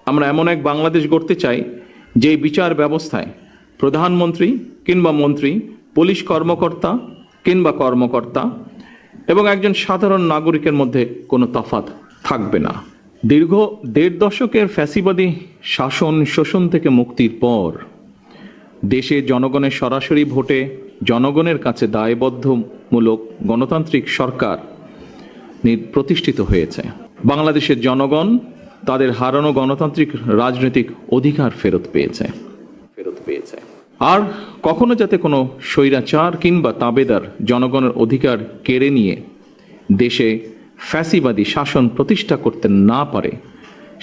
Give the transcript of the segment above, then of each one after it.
আমরা এমন এক বাংলাদেশ গড়তে চাই যে বিচার ব্যবস্থায় প্রধানমন্ত্রী কিংবা মন্ত্রী, পুলিশ কর্মকর্তা কিংবা কর্মকর্তা এবং একজন সাধারণ নাগরিকের মধ্যে কোনো তফাৎ থাকবে না। দীর্ঘ ১.৫ দশকের ফ্যাসিবাদী শাসন শোষণ থেকে মুক্তির পর দেশে জনগণের সরাসরি ভোটে জনগণের কাছে দায়বদ্ধমূলক গণতান্ত্রিক সরকার প্রতিষ্ঠিত হয়েছে। বাংলাদেশের জনগণ তাদের হারানো গণতান্ত্রিক রাজনৈতিক অধিকার ফেরত পেয়েছে। আর কখনো যাতে কোনো স্বৈরাচার কিংবা তাবেদার জনগণের অধিকার কেড়ে নিয়ে দেশে ফ্যাসিবাদী শাসন প্রতিষ্ঠা করতে না পারে,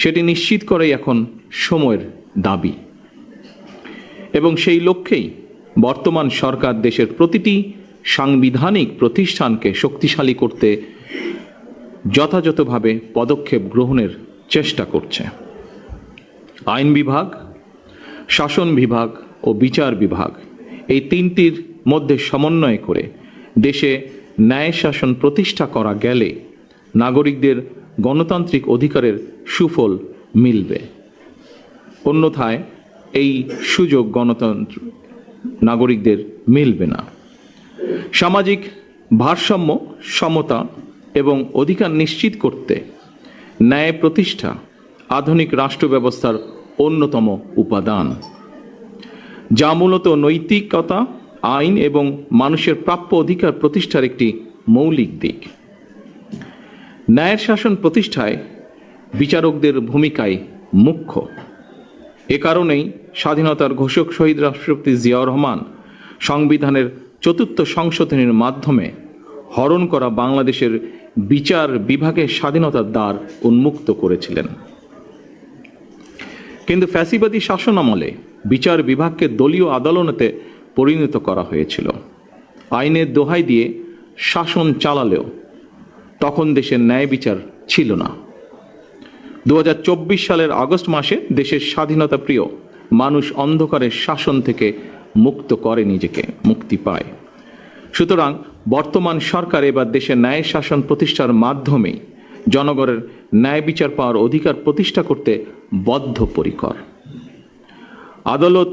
সেটি নিশ্চিত করেই এখন সময়ের দাবি। এবং সেই লক্ষ্যেই বর্তমান সরকার দেশের প্রতিটি সাংবিধানিক প্রতিষ্ঠানকে শক্তিশালী করতে যথাযথভাবে পদক্ষেপ গ্রহণের চেষ্টা করছে। আইন বিভাগ, শাসন বিভাগ ও বিচার বিভাগ, এই তিনটির মধ্যে সমন্বয় করে দেশে ন্যায় শাসন প্রতিষ্ঠা করা গেলে নাগরিকদের গণতান্ত্রিক অধিকারের সুফল মিলবে। অন্যথায় এই সুযোগ গণতন্ত্র নাগরিকদের মিলবে না। সামাজিক ভারসাম্য, সমতা এবং অধিকার নিশ্চিত করতে ন্যায় প্রতিষ্ঠা আধুনিক রাষ্ট্র ব্যবস্থার অন্যতম উপাদান, যা মূলত নৈতিকতা, আইন এবং মানুষের প্রাপ্য অধিকার প্রতিষ্ঠার একটি মৌলিক দিক। ন্যায়ের শাসন প্রতিষ্ঠায় বিচারকদের ভূমিকায় মুখ্য। এ কারণেই স্বাধীনতার ঘোষক শহীদ রাষ্ট্রপতি জিয়াউর রহমান সংবিধানের ৪র্থ সংশোধনীর মাধ্যমে হরণ করা বাংলাদেশের বিচার বিভাগের স্বাধীনতার দ্বার উন্মুক্ত করেছিলেন। কিন্তু ফ্যাসিবাদী শাসন আমলে বিচার বিভাগকে দলীয় আদালতে পরিণত করা হয়েছিল। আইনের দোহাই দিয়ে শাসন চালালেও তখন দেশের ন্যায় বিচার ছিল না। ২০২৪ সালের আগস্ট মাসে দেশের স্বাধীনতা প্রিয় মানুষ অন্ধকারের শাসন থেকে মুক্ত করে নিজেকে, মুক্তি পায়। সুতরাং বর্তমান সরকার এবার দেশের ন্যায় শাসন প্রতিষ্ঠার মাধ্যমেই জনগণের ন্যায় বিচার পাওয়ার অধিকার প্রতিষ্ঠা করতে বদ্ধপরিকর। আদালত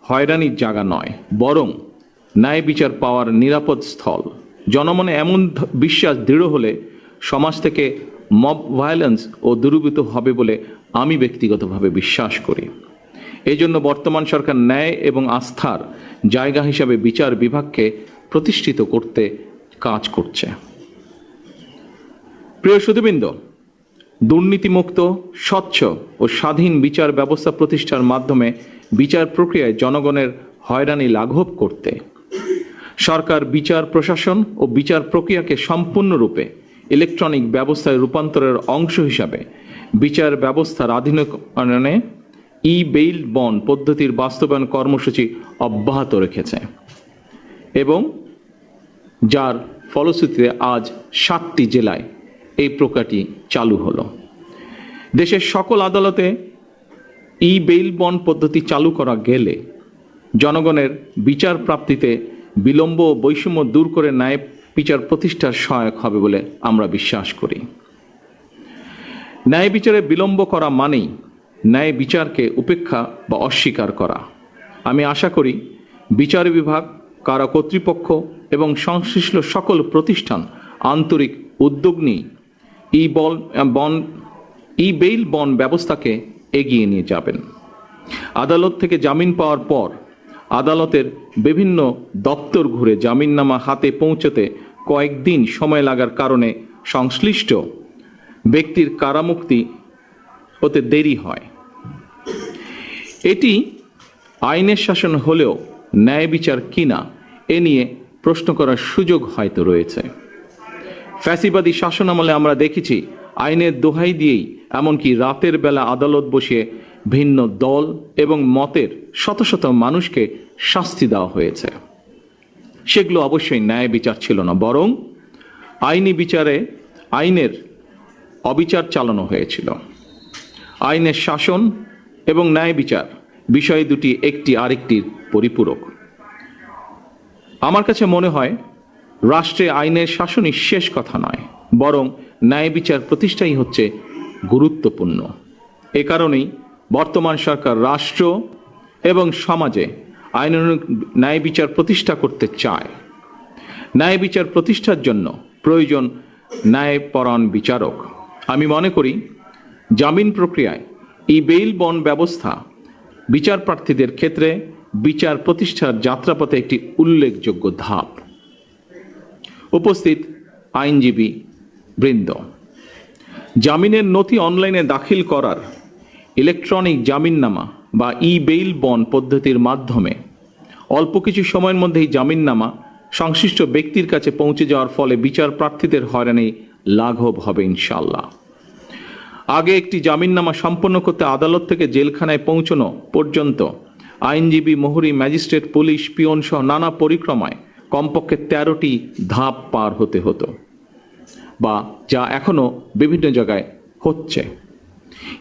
হয়রানির জায়গা নয়, বরং ন্যায় বিচার পাওয়ার নিরাপদ স্থল। জনমনে এমন বিশ্বাস দৃঢ় হলে সমাজ থেকে মব ভায়োলেন্স ও দূরীভূত হবে বলে আমি ব্যক্তিগতভাবে বিশ্বাস করি। এই জন্য বর্তমান সরকার ন্যায় এবং আস্থার জায়গা হিসাবে বিচার বিভাগকে প্রতিষ্ঠিত করতে কাজ করছে। প্রিয় সুধীবৃন্দ, দুর্নীতিমুক্ত, স্বচ্ছ ও স্বাধীন বিচার ব্যবস্থা প্রতিষ্ঠার মাধ্যমে বিচার প্রক্রিয়ায় জনগণের হয়রানি লাঘব করতে সরকার বিচার প্রশাসন ও বিচার প্রক্রিয়াকে সম্পূর্ণরূপে ইলেকট্রনিক ব্যবস্থায় রূপান্তরের অংশ হিসাবে বিচার ব্যবস্থার আধুনিকায়নে ই-বেইল বন্ড পদ্ধতির বাস্তবায়ন কর্মসূচি অব্যাহত রেখেছে এবং যার ফলশ্রুতিতে আজ 7টি জেলায় এই প্রক্রিয়াটি চালু হলো। দেশের সকল আদালতে ই-বেইল বন্ড পদ্ধতি চালু করা গেলে জনগণের বিচার প্রাপ্তিতে বিলম্ব ও বৈষম্য দূর করে ন্যায় বিচার প্রতিষ্ঠার সহায়ক হবে বলে আমরা বিশ্বাস করি। ন্যায় বিচারে বিলম্ব করা মানেই ন্যায় বিচারকে উপেক্ষা বা অস্বীকার করা। আমি আশা করি বিচার বিভাগ, কারা কর্তৃপক্ষ এবং সংশ্লিষ্ট সকল প্রতিষ্ঠান আন্তরিক উদ্যোগ নিয়ে ই-বেইল বন্ড ব্যবস্থাকে এগিয়ে নিয়ে যাবেন। আদালত থেকে জামিন পাওয়ার পর আদালতের বিভিন্ন দপ্তর ঘুরে জামিননামা হাতে পৌঁছতে কয়েকদিন সময় লাগার কারণে সংশ্লিষ্ট ব্যক্তির কারামুক্তি হতে দেরি হয়। এটি আইনের শাসন হলেও ন্যায় বিচার কিনা এ নিয়ে প্রশ্ন করার সুযোগ হয়তো রয়েছে। ফ্যাসিবাদী শাসন আমলে আমরা দেখেছি আইনের দোহাই দিয়েই এমনকি রাতের বেলা আদালত বসিয়ে ভিন্ন দল এবং মতের শত শত মানুষকে শাস্তি দেওয়া হয়েছে। সেগুলো অবশ্যই ন্যায় বিচার ছিল না, বরং আইনি বিচারে আইনের অবিচার চালানো হয়েছিল। আইনের শাসন এবং ন্যায় বিচার বিষয় দুটি একটি আরেকটির পরিপূরক। আমার কাছে মনে হয় রাষ্ট্রে আইনের শাসনই শেষ কথা নয়, বরং ন্যায় বিচার প্রতিষ্ঠাই হচ্ছে গুরুত্বপূর্ণ। এ কারণেই বর্তমান সরকার রাষ্ট্র এবং সমাজে আইনানুগ ন্যায় বিচার প্রতিষ্ঠা করতে চায়। ন্যায় বিচার প্রতিষ্ঠার জন্য প্রয়োজন ন্যায়পরায়ণ বিচারক। আমি মনে করি জামিন প্রক্রিয়ায় ই বেইল বন্ড ব্যবস্থা বিচার প্রার্থীদের ক্ষেত্রে বিচার প্রতিষ্ঠার যাত্রাপথে একটি উল্লেখযোগ্য ধাপ। উপস্থিত আইনজীবী বৃন্দ, জামিনের নথি অনলাইনে দাখিল করার ইলেকট্রনিক জামিননামা বা ই বেইল বন্ড পদ্ধতির মাধ্যমে অল্প কিছু সময়ের মধ্যেই জামিননামা সংশ্লিষ্ট ব্যক্তির কাছে পৌঁছে যাওয়ার ফলে বিচার প্রার্থীদের হয়রানি লাঘব হবে ইনশাআল্লাহ। আগে একটি জামিননামা সম্পন্ন করতে আদালত থেকে জেলখানায় পৌঁছানো পর্যন্ত আইনজীবী, মোহরি, ম্যাজিস্ট্রেট, পুলিশ, পিয়ন সহ নানা পরিক্রমায় কমপক্ষে 13টি ধাপ পার হতে হতো, বা যা এখনো বিভিন্ন জায়গায় হচ্ছে।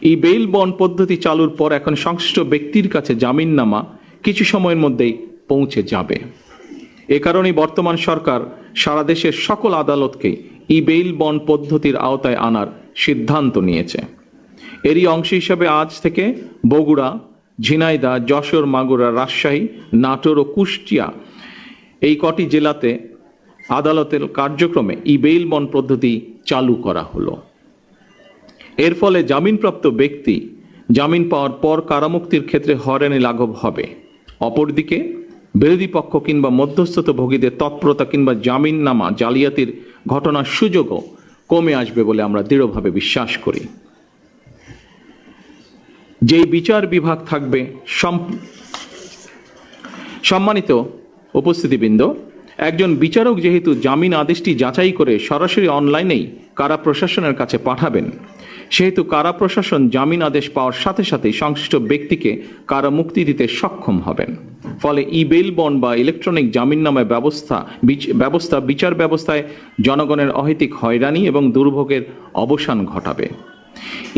এই বেইল বন্ড পদ্ধতি চালুর পর এখন সংশ্লিষ্ট ব্যক্তির কাছে জামিননামা কিছু সময়ের মধ্যেই পৌঁছে যাবে। এ কারণেই বর্তমান সরকার সারা দেশের সকল আদালতকে ই বেইল বন্ড পদ্ধতির আওতায় আনার সিদ্ধান্ত নিয়েছে। এরই অংশ হিসাবে আজ থেকে বগুড়া, ঝিনাইদহ, যশোর, মাগুরা, রাজশাহী, নাটোর ও কুষ্টিয়া এই কটি জেলাতে আদালতের কার্যক্রমে ই বেইল বন্ড পদ্ধতি চালু করা হলো। এর ফলে জামিনপ্রাপ্ত ব্যক্তি জামিন পাওয়ার পর কারামুক্তির ক্ষেত্রে হয়রানি লাঘব হবে। অপরদিকে বিরোধী পক্ষ কিংবা মধ্যস্থতাভোগীদের তৎপরতা কিংবা জামিননামা জালিয়াতির ঘটনার সুযোগও কমে আসবে বলে আমরা দৃঢ়ভাবে বিশ্বাস করি। যেই বিচার বিভাগ থাকবে সম্মানিত উপস্থিতিবৃন্দ, একজন বিচারক যেহেতু জামিন আদেশটি যাচাই করে সরাসরি অনলাইনেই কারা প্রশাসনের কাছে পাঠাবেন, সেহেতু কারা প্রশাসন জামিন আদেশ পাওয়ার সাথে সাথেই সংশ্লিষ্ট ব্যক্তিকে কারামুক্তি দিতে সক্ষম হবেন। ফলে ই বেইল বন্ড বা ইলেকট্রনিক জামিননামায় ব্যবস্থা বিচার ব্যবস্থায় জনগণের অহেতুক হয়রানি এবং দুর্ভোগের অবসান ঘটাবে।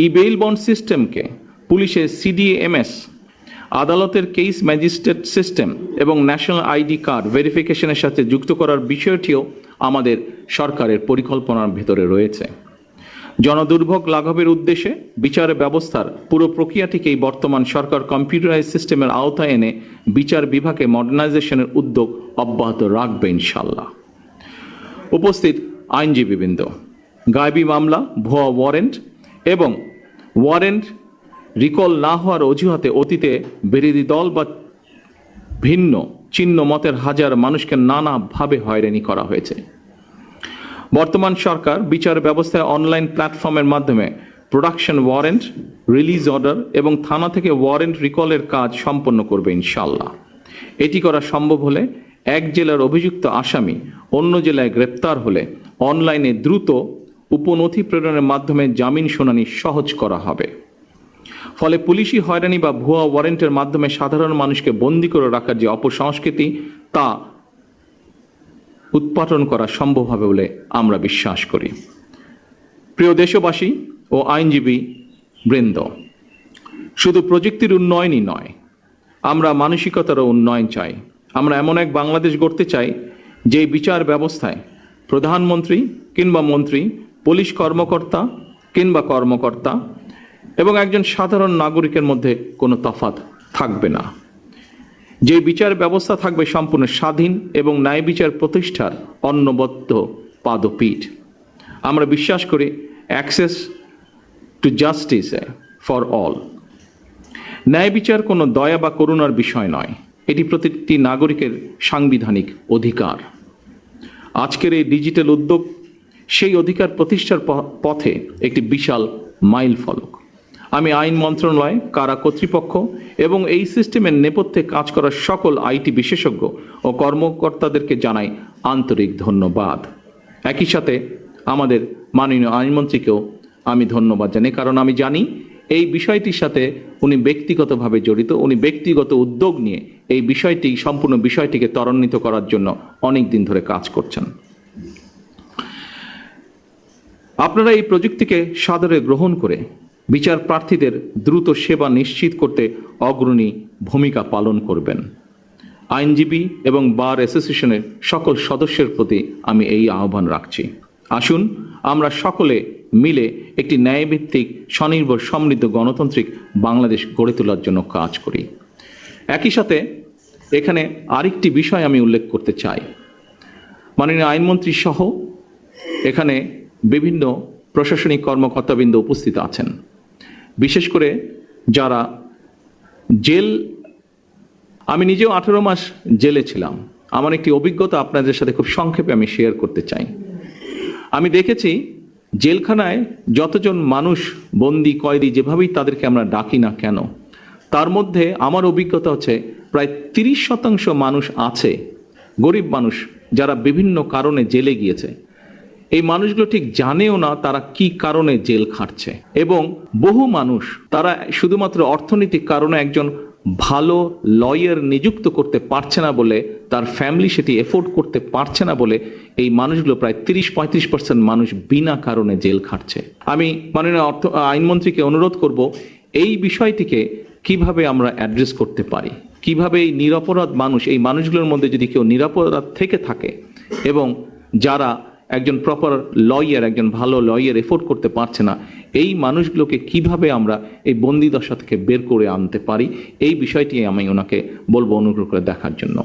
ই বেইল বন্ড সিস্টেমকে পুলিশের সিডিএমএস, আদালতের কেস ম্যাজিস্ট্রেট সিস্টেম এবং ন্যাশনাল আইডি কার্ড ভেরিফিকেশনের সাথে যুক্ত করার বিষয়টিও আমাদের সরকারের পরিকল্পনার ভেতরে রয়েছে। জনদুর্ভোগ লাঘবের উদ্দেশ্যে বিচার ব্যবস্থার পুরো প্রক্রিয়াটিকেই বর্তমান সরকার কম্পিউটারাইজ সিস্টেমের আওতায় এনে বিচার বিভাগে মডার্নাইজেশনের উদ্যোগ অব্যাহত রাখবে ইনশাআল্লাহ। উপস্থিত আইনজীবীবৃন্দ, গায়েবী মামলা, ভুয়া ওয়ারেন্ট এবং ওয়ারেন্ট রিকল না হওয়ার অজুহাতে অতীতে বিরোধী দল বা ভিন্ন চিহ্ন মতের হাজার মানুষকে নানাভাবে হয়রানি করা হয়েছে। বর্তমান সরকার বিচার ব্যবস্থায় অনলাইন প্ল্যাটফর্মের মাধ্যমে প্রোডাকশন ওয়ারেন্ট, রিলিজ অর্ডার এবং থানা থেকে ওয়ারেন্ট রিকলের কাজ সম্পন্ন করবে ইনশাআল্লাহ। এটি করা সম্ভব হলে এক জেলার অভিযুক্ত আসামি অন্য জেলায় গ্রেপ্তার হলে অনলাইনে দ্রুত উপনথি প্রেরণের মাধ্যমে জামিন শুনানি সহজ করা হবে। ফলে পুলিশি হয়রানি বা ভুয়া ওয়ারেন্টের মাধ্যমে সাধারণ মানুষকে বন্দী করে রাখার যে অপসংস্কৃতি, তা উৎপাটন করা সম্ভব হবে বলে আমরা বিশ্বাস করি। প্রিয় দেশবাসী ও আইনজীবী বৃন্দ, শুধু প্রযুক্তির উন্নয়নই নয়, আমরা মানসিকতারও উন্নয়ন চাই। আমরা এমন এক বাংলাদেশ গড়তে চাই যে বিচার ব্যবস্থায় প্রধানমন্ত্রী কিংবা মন্ত্রী, পুলিশ কর্মকর্তা কিংবা কর্মকর্তা এবং একজন সাধারণ নাগরিকের মধ্যে কোনো তফাৎ থাকবে না। যে বিচার ব্যবস্থা থাকবে সম্পূর্ণ স্বাধীন এবং ন্যায় বিচার প্রতিষ্ঠার অনবদ্য পাদপীঠ। আমরা বিশ্বাস করি access to justice for all. ন্যায় বিচার কোনো দয়া বা করুণার বিষয় নয়, এটি প্রতিটি নাগরিকের সাংবিধানিক অধিকার। আজকের এই ডিজিটাল উদ্যোগ সেই অধিকার প্রতিষ্ঠার পথে একটি বিশাল মাইল ফলক। আমি আইন মন্ত্রণালয়, কারা কর্তৃপক্ষ এবং এই সিস্টেমের নেপথ্যে কাজ করার সকল আইটি বিশেষজ্ঞ ও কর্মকর্তাদেরকে জানাই আন্তরিক ধন্যবাদ। একই সাথে আমাদের মাননীয় আইনমন্ত্রীকেও আমি ধন্যবাদ জানাই, কারণ আমি জানি এই বিষয়টির সাথে উনি ব্যক্তিগতভাবে জড়িত। উনি ব্যক্তিগত উদ্যোগ নিয়ে এই সম্পূর্ণ বিষয়টিকে ত্বরান্বিত করার জন্য অনেক দিন ধরে কাজ করছেন। আপনারা এই প্রযুক্তিকে সাদরে গ্রহণ করে বিচার প্রার্থীদের দ্রুত সেবা নিশ্চিত করতে অগ্রণী ভূমিকা পালন করবেন। আইনজীবী এবং বার অ্যাসোসিয়েশনের সকল সদস্যের প্রতি আমি এই আহ্বান রাখছি। আসুন আমরা সকলে মিলে একটি ন্যায়ভিত্তিক স্বনির্ভর সমৃদ্ধ গণতান্ত্রিক বাংলাদেশ গড়ে তোলার জন্য কাজ করি। একই সাথে এখানে আরেকটি বিষয় আমি উল্লেখ করতে চাই। মাননীয় আইনমন্ত্রী সহ এখানে বিভিন্ন প্রশাসনিক কর্মকর্তাবৃন্দ উপস্থিত আছেন, বিশেষ করে যারা জেল, আমি নিজেও 18 মাস জেলে ছিলাম। আমার একটি অভিজ্ঞতা আপনাদের সাথে খুব সংক্ষেপে আমি শেয়ার করতে চাই। আমি দেখেছি জেলখানায় যতজন মানুষ বন্দি, কয়েদি, যেভাবেই তাদেরকে আমরা ডাকি না কেন, তার মধ্যে আমার অভিজ্ঞতা হচ্ছে প্রায় 30% মানুষ আছে গরিব মানুষ, যারা বিভিন্ন কারণে জেলে গিয়েছে। এই মানুষগুলো ঠিক জানেও না তারা কি কারণে জেল খাটছে, এবং বহু মানুষ তারা শুধুমাত্র অর্থনৈতিক কারণে একজন ভালো লয়ার নিযুক্ত করতে পারছে না বলে, তার ফ্যামিলি সেটি এফোর্ড করতে পারছে না বলে এই মানুষগুলো প্রায় 30-35% মানুষ বিনা কারণে জেল খাটছে। আমি মাননীয় আইনমন্ত্রীকে অনুরোধ করব এই বিষয়টিকে কিভাবে আমরা অ্যাড্রেস করতে পারি, কিভাবে এই নিরপরাধ মানুষ, এই মানুষগুলোর মধ্যে যদি কেউ নিরপরাধ থেকে থাকে এবং যারা একজন প্রপার লয়ার, একজন ভালো লয়ার এফোর্ড করতে পারছে না, এই মানুষগুলোকে কিভাবে আমরা এই বন্দি দশা থেকে বের করে আনতে পারি, এই বিষয়টি আমি ওনাকে বলবো অনুগ্রহ করে দেখার জন্য।